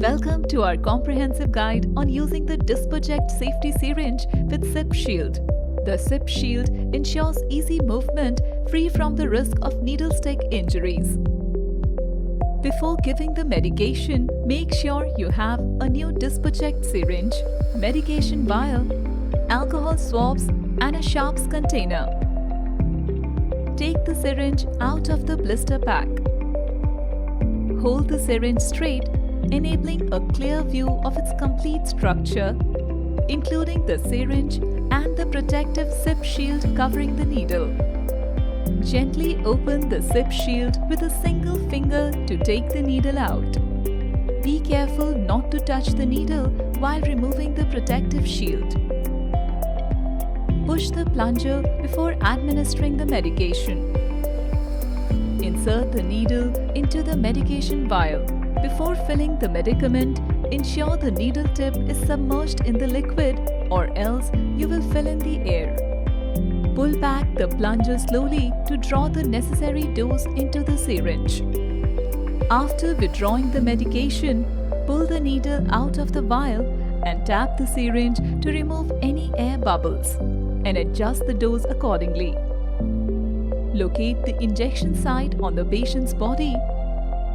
Welcome to our comprehensive guide on using the Dispojekt Safety Syringe with SIP Shield. The SIP Shield ensures easy movement free from the risk of needle stick injuries. Before giving the medication, make sure you have a new Dispojekt syringe, medication vial, alcohol swabs, and a sharps container. Take the syringe out of the blister pack. Hold the syringe straight, enabling a clear view of its complete structure, including the syringe and the protective SIP shield covering the needle. Gently open the SIP shield with a single finger to take the needle out. Be careful not to touch the needle while removing the protective shield. Push the plunger before administering the medication. Insert the needle into the medication vial. Before filling the medicament, ensure the needle tip is submerged in the liquid, or else you will fill in the air. Pull back the plunger slowly to draw the necessary dose into the syringe. After withdrawing the medication, pull the needle out of the vial and tap the syringe to remove any air bubbles and adjust the dose accordingly. Locate the injection site on the patient's body.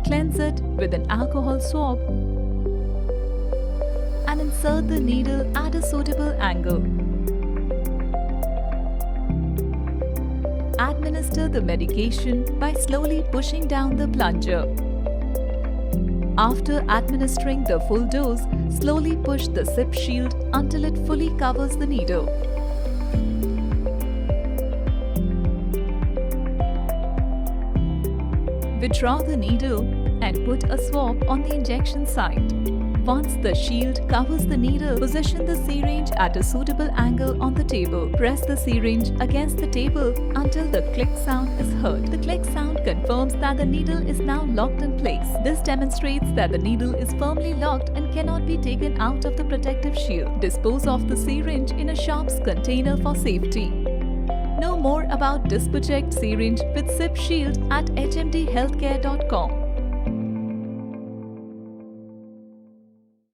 Cleanse it with an alcohol swab and insert the needle at a suitable angle. Administer the medication by slowly pushing down the plunger. After administering the full dose, slowly push the SIP shield until it fully covers the needle. Withdraw the needle and put a swab on the injection site. Once the shield covers the needle, position the syringe at a suitable angle on the table. Press the syringe against the table until the click sound is heard. The click sound confirms that the needle is now locked in place. This demonstrates that the needle is firmly locked and cannot be taken out of the protective shield. Dispose of the syringe in a sharps container for safety. Know more about Dispojekt syringe with SIP Shield at hmdhealthcare.com.